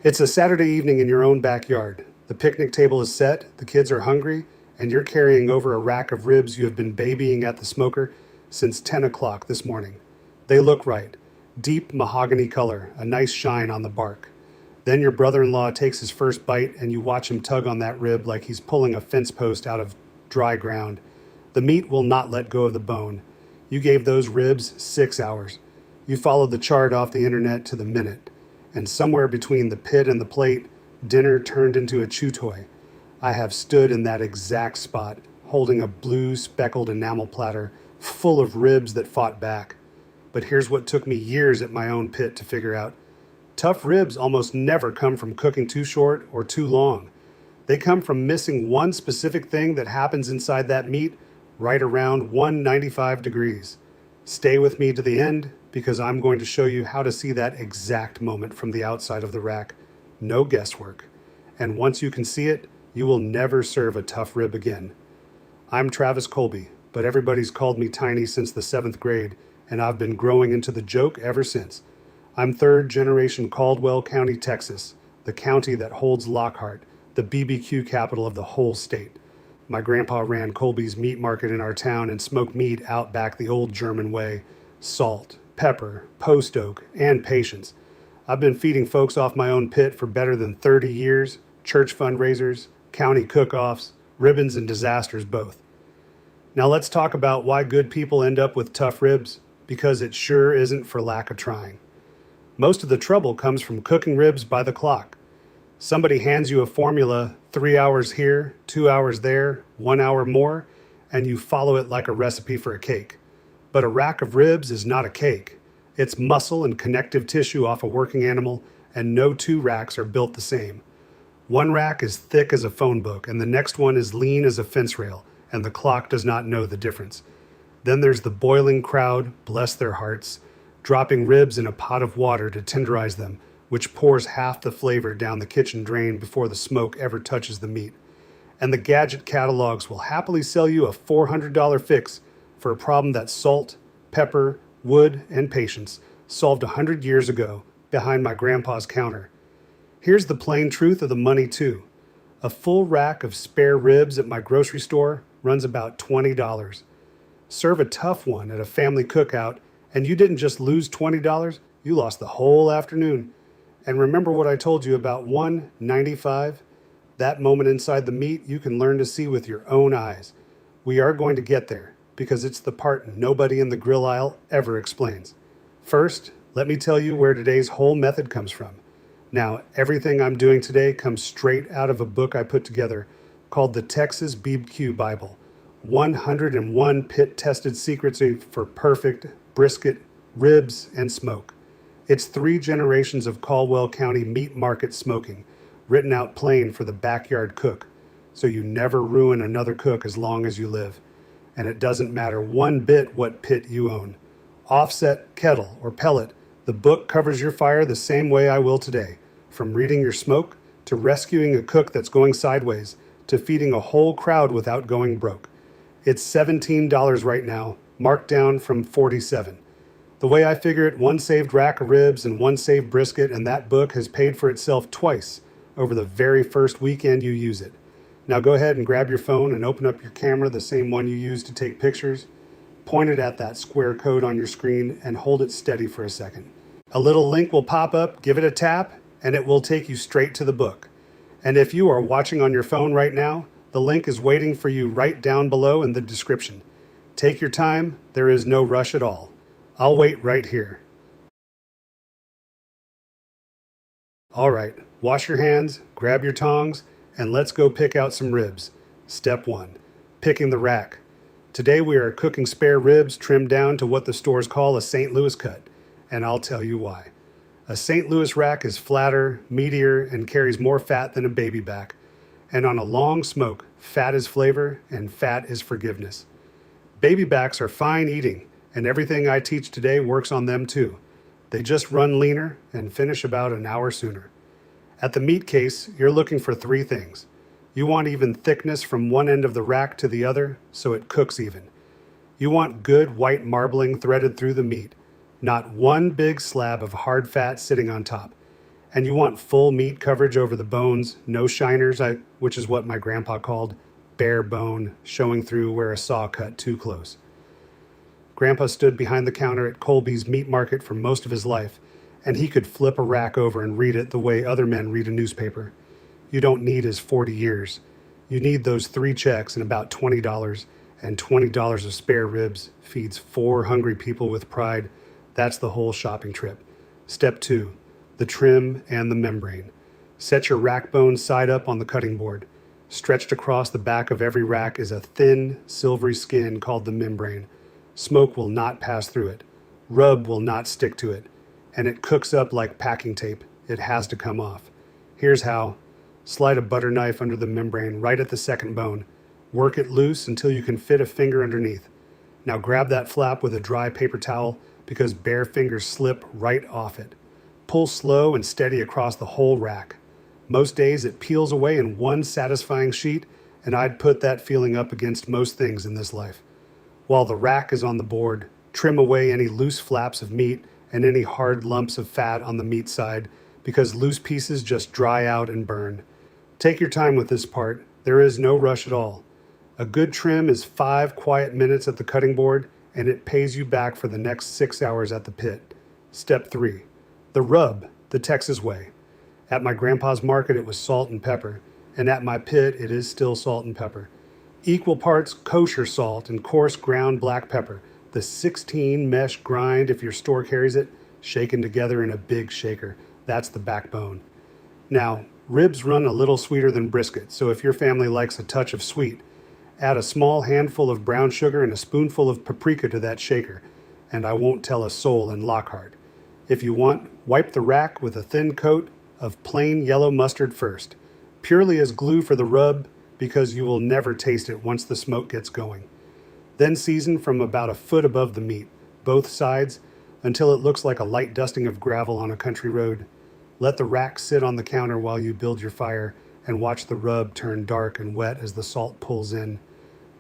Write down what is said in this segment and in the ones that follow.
It's a Saturday evening in your own backyard. The picnic table is set, the kids are hungry, and you're carrying over a rack of ribs you have been babying at the smoker since 10 o'clock this morning. They look right. Deep mahogany color, a nice shine on the bark. Then your brother-in-law takes his first bite and you watch him tug on that rib like he's pulling a fence post out of dry ground. The meat will not let go of the bone. You gave those ribs 6 hours. You followed the chart off the internet to the minute. And somewhere between the pit and the plate, dinner turned into a chew toy. I have stood in that exact spot, holding a blue speckled enamel platter full of ribs that fought back. But here's what took me years at my own pit to figure out. Tough ribs almost never come from cooking too short or too long. They come from missing one specific thing that happens inside that meat right around 195 degrees. Stay with me to the end because I'm going to show you how to see that exact moment from the outside of the rack. No guesswork. And once you can see it, you will never serve a tough rib again. I'm Travis Kolbe, but everybody's called me Tiny since the 7th grade, and I've been growing into the joke ever since. I'm third generation Caldwell County, Texas, the county that holds Lockhart, the BBQ capital of the whole state. My grandpa ran Kolbe's meat market in our town and smoked meat out back the old German way. Salt, pepper, post oak, and patience. I've been feeding folks off my own pit for better than 30 years, church fundraisers, county cook-offs, ribbons, and disasters both. Now let's talk about why good people end up with tough ribs, because it sure isn't for lack of trying. Most of the trouble comes from cooking ribs by the clock. Somebody hands you a formula, 3 hours here, 2 hours there, 1 hour more, and you follow it like a recipe for a cake. But a rack of ribs is not a cake. It's muscle and connective tissue off a working animal, and no two racks are built the same. One rack is thick as a phone book, and the next one is lean as a fence rail, and the clock does not know the difference. Then there's the boiling crowd, bless their hearts, dropping ribs in a pot of water to tenderize them, which pours half the flavor down the kitchen drain before the smoke ever touches the meat. And the gadget catalogs will happily sell you a $400 fix for a problem that salt, pepper, wood, and patience solved 100 years ago behind my grandpa's counter. Here's the plain truth of the money too. A full rack of spare ribs at my grocery store runs about $20. Serve a tough one at a family cookout, and you didn't just lose $20, you lost the whole afternoon. And remember what I told you about 195? That moment inside the meat you can learn to see with your own eyes. We are going to get there because it's the part nobody in the grill aisle ever explains. First, let me tell you where today's whole method comes from. Now, everything I'm doing today comes straight out of a book I put together called the Texas BBQ Bible. 101 pit-tested secrets for perfect brisket, ribs, and smoke. It's 3 generations of Caldwell County meat market smoking, written out plain for the backyard cook, so you never ruin another cook as long as you live. And it doesn't matter one bit what pit you own. Offset, kettle, or pellet, the book covers your fire the same way I will today, from reading your smoke, to rescuing a cook that's going sideways, to feeding a whole crowd without going broke. It's $17 right now, marked down from $47. The way I figure it, one saved rack of ribs and one saved brisket, and that book has paid for itself twice over the very first weekend you use it. Now go ahead and grab your phone and open up your camera, the same one you use to take pictures. Point it at that square code on your screen and hold it steady for a second. A little link will pop up, give it a tap, and it will take you straight to the book. And if you are watching on your phone right now, the link is waiting for you right down below in the description. Take your time, there is no rush at all. I'll wait right here. All right, wash your hands, grab your tongs, and let's go pick out some ribs. Step 1, picking the rack. Today we are cooking spare ribs trimmed down to what the stores call a St. Louis cut, and I'll tell you why. A St. Louis rack is flatter, meatier, and carries more fat than a baby back. And on a long smoke, fat is flavor and fat is forgiveness. Baby backs are fine eating, and everything I teach today works on them too. They just run leaner and finish about an hour sooner. At the meat case, you're looking for 3 things. You want even thickness from one end of the rack to the other, so it cooks even. You want good white marbling threaded through the meat, not one big slab of hard fat sitting on top. And you want full meat coverage over the bones, no shiners, which is what my grandpa called bare bone, showing through where a saw cut too close. Grandpa stood behind the counter at Kolbe's meat market for most of his life, and he could flip a rack over and read it the way other men read a newspaper. You don't need his 40 years. You need those 3 checks and about $20, and $20 of spare ribs feeds 4 hungry people with pride. That's the whole shopping trip. Step 2, the trim and the membrane. Set your rack bones side up on the cutting board. Stretched across the back of every rack is a thin, silvery skin called the membrane. Smoke will not pass through it. Rub will not stick to it. And it cooks up like packing tape. It has to come off. Here's how. Slide a butter knife under the membrane right at the second bone. Work it loose until you can fit a finger underneath. Now grab that flap with a dry paper towel because bare fingers slip right off it. Pull slow and steady across the whole rack. Most days it peels away in one satisfying sheet, and I'd put that feeling up against most things in this life. While the rack is on the board, trim away any loose flaps of meat and any hard lumps of fat on the meat side because loose pieces just dry out and burn. Take your time with this part. There is no rush at all. A good trim is 5 quiet minutes at the cutting board, and it pays you back for the next 6 hours at the pit. Step 3, the rub, the Texas way. At my grandpa's market, it was salt and pepper, and at my pit, it is still salt and pepper. Equal parts kosher salt and coarse ground black pepper. The 16 mesh grind, if your store carries it, shaken together in a big shaker. That's the backbone. Now, ribs run a little sweeter than brisket, so if your family likes a touch of sweet, add a small handful of brown sugar and a spoonful of paprika to that shaker, and I won't tell a soul in Lockhart. If you want, wipe the rack with a thin coat of plain yellow mustard first, purely as glue for the rub because you will never taste it once the smoke gets going. Then season from about a foot above the meat, both sides, until it looks like a light dusting of gravel on a country road. Let the rack sit on the counter while you build your fire and watch the rub turn dark and wet as the salt pulls in.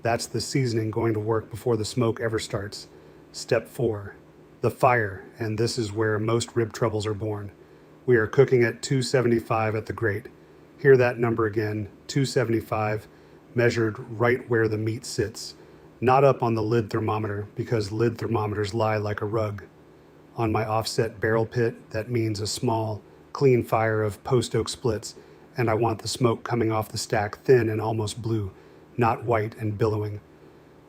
That's the seasoning going to work before the smoke ever starts. Step 4, the fire, and this is where most rib troubles are born. We are cooking at 275 at the grate. Hear that number again, 275, measured right where the meat sits. Not up on the lid thermometer, because lid thermometers lie like a rug. On my offset barrel pit, that means a small, clean fire of post oak splits, and I want the smoke coming off the stack thin and almost blue, not white and billowing.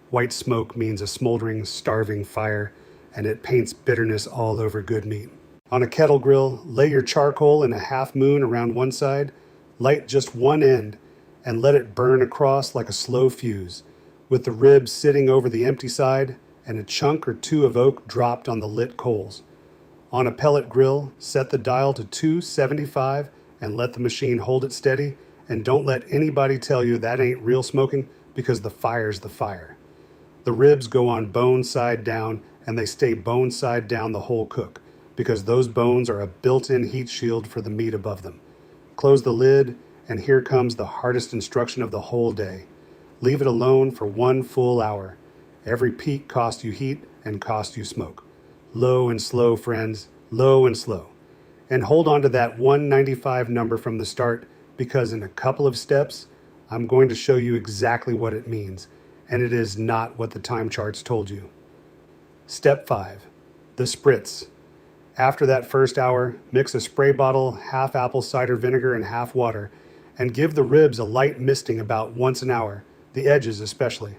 White smoke means a smoldering, starving fire, and it paints bitterness all over good meat. On a kettle grill, lay your charcoal in a half moon around one side, light just one end, and let it burn across like a slow fuse, with the ribs sitting over the empty side and a chunk or two of oak dropped on the lit coals. On a pellet grill, set the dial to 275 and let the machine hold it steady, and don't let anybody tell you that ain't real smoking, because the fire's the fire. The ribs go on bone side down, and they stay bone side down the whole cook, because those bones are a built-in heat shield for the meat above them. Close the lid, and here comes the hardest instruction of the whole day. Leave it alone for 1 full hour. Every peak costs you heat and costs you smoke. Low and slow, friends, low and slow. And hold on to that 195 number from the start, because in a couple of steps, I'm going to show you exactly what it means, and it is not what the time charts told you. Step 5, the spritz. After that first hour, mix a spray bottle, half apple cider vinegar and half water, and give the ribs a light misting about once an hour, the edges especially.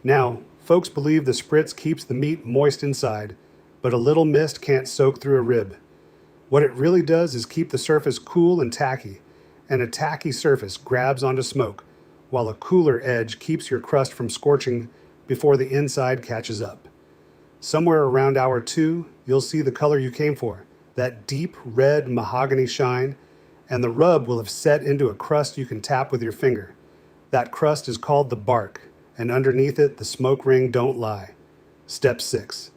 Now, folks believe the spritz keeps the meat moist inside, but a little mist can't soak through a rib. What it really does is keep the surface cool and tacky, and a tacky surface grabs onto smoke, while a cooler edge keeps your crust from scorching before the inside catches up. Somewhere around hour 2, you'll see the color you came for, that deep red mahogany shine, and the rub will have set into a crust you can tap with your finger. That crust is called the bark, and underneath it, the smoke ring don't lie. Step 6,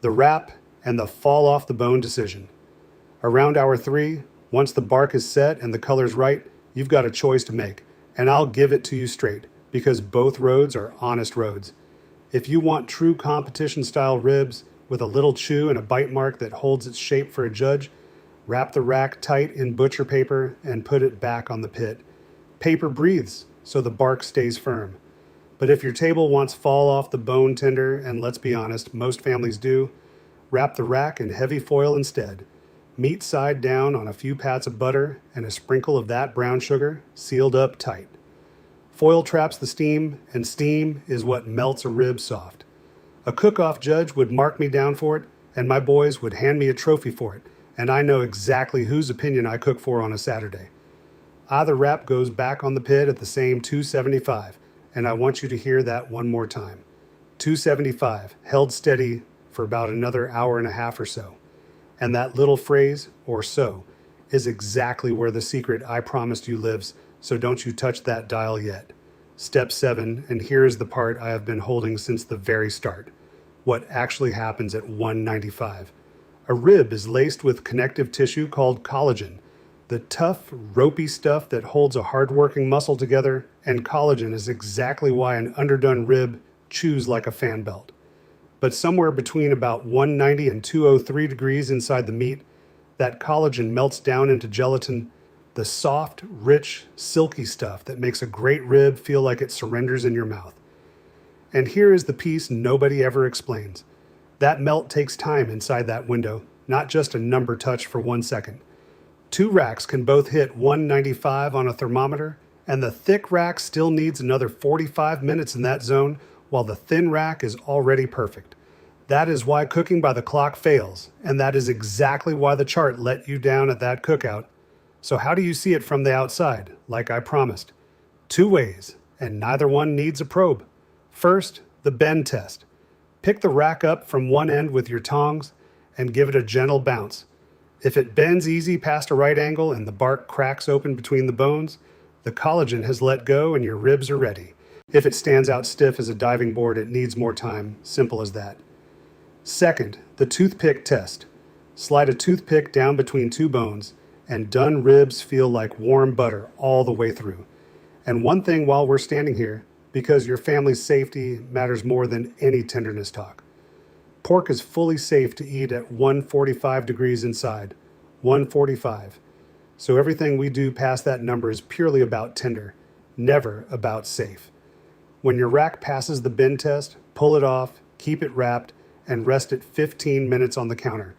the wrap and the fall off the bone decision. Around hour 3, once the bark is set and the color's right, you've got a choice to make, and I'll give it to you straight, because both roads are honest roads. If you want true competition-style ribs with a little chew and a bite mark that holds its shape for a judge, Wrap the rack tight in butcher paper and put it back on the pit. Paper breathes, so the bark stays firm. But if your table wants fall off the bone tender, and let's be honest, most families do, wrap the rack in heavy foil instead. Meat side down on a few pats of butter and a sprinkle of that brown sugar, sealed up tight. Foil traps the steam, and steam is what melts a rib soft. A cook-off judge would mark me down for it, and my boys would hand me a trophy for it, and I know exactly whose opinion I cook for on a Saturday. Either wrap goes back on the pit at the same 275, and I want you to hear that one more time. 275, held steady for about another hour and a half or so. And that little phrase, or so, is exactly where the secret I promised you lives, so don't you touch that dial yet. Step 7, and here is the part I have been holding since the very start. What actually happens at 195. A rib is laced with connective tissue called collagen, the tough, ropey stuff that holds a hard-working muscle together, and collagen is exactly why an underdone rib chews like a fan belt. But somewhere between about 190 and 203 degrees inside the meat, that collagen melts down into gelatin, the soft, rich, silky stuff that makes a great rib feel like it surrenders in your mouth. And here is the piece nobody ever explains. That melt takes time inside that window, not just a number touch for 1 second. 2 racks can both hit 195 on a thermometer, and the thick rack still needs another 45 minutes in that zone, while the thin rack is already perfect. That is why cooking by the clock fails, and that is exactly why the chart let you down at that cookout. So how do you see it from the outside, like I promised? 2 ways, and neither one needs a probe. First, the bend test. Pick the rack up from one end with your tongs and give it a gentle bounce. If it bends easy past a right angle and the bark cracks open between the bones, the collagen has let go and your ribs are ready. If it stands out stiff as a diving board, it needs more time. Simple as that. Second, the toothpick test. Slide a toothpick down between 2 bones, and done ribs feel like warm butter all the way through. And one thing while we're standing here, because your family's safety matters more than any tenderness talk. Pork is fully safe to eat at 145 degrees inside, 145. So everything we do past that number is purely about tender, never about safe. When your rack passes the bend test, pull it off, keep it wrapped, and rest it 15 minutes on the counter.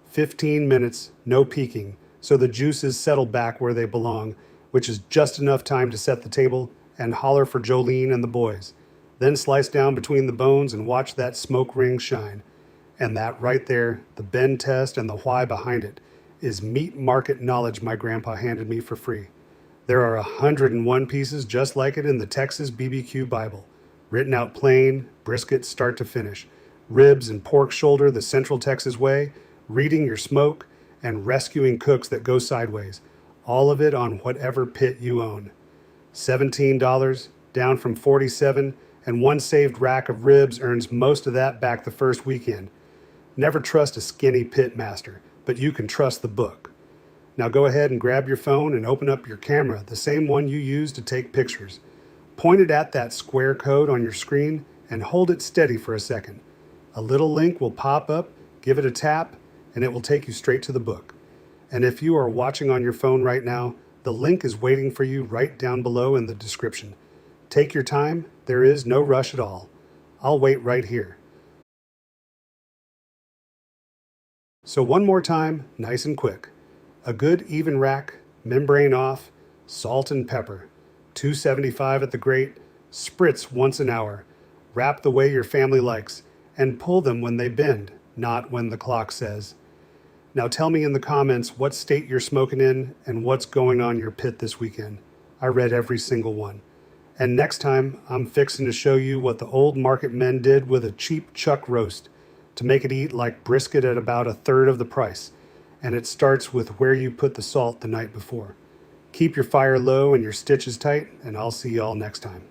15 minutes, no peeking, so the juices settle back where they belong, which is just enough time to set the table and holler for Jolene and the boys. Then slice down between the bones and watch that smoke ring shine. And that right there, the bend test and the why behind it, is meat market knowledge my grandpa handed me for free. There are 101 pieces just like it in the Texas BBQ Bible, written out plain, brisket start to finish, ribs and pork shoulder the Central Texas way, reading your smoke, and rescuing cooks that go sideways. All of it on whatever pit you own. $17, down from $47, and one saved rack of ribs earns most of that back the first weekend. Never trust a skinny pit master, but you can trust the book. Now go ahead and grab your phone and open up your camera, the same one you use to take pictures. Point it at that square code on your screen and hold it steady for a second. A little link will pop up, give it a tap, and it will take you straight to the book. And if you are watching on your phone right now, the link is waiting for you right down below in the description. Take your time, there is no rush at all. I'll wait right here. So one more time, nice and quick. A good even rack, membrane off, salt and pepper. 275 at the grate, spritz once an hour. Wrap the way your family likes, and pull them when they bend, not when the clock says. Now tell me in the comments what state you're smoking in and what's going on your pit this weekend. I read every single one. And next time, I'm fixing to show you what the old market men did with a cheap chuck roast to make it eat like brisket at about 1/3 of the price. And it starts with where you put the salt the night before. Keep your fire low and your stitches tight, and I'll see y'all next time.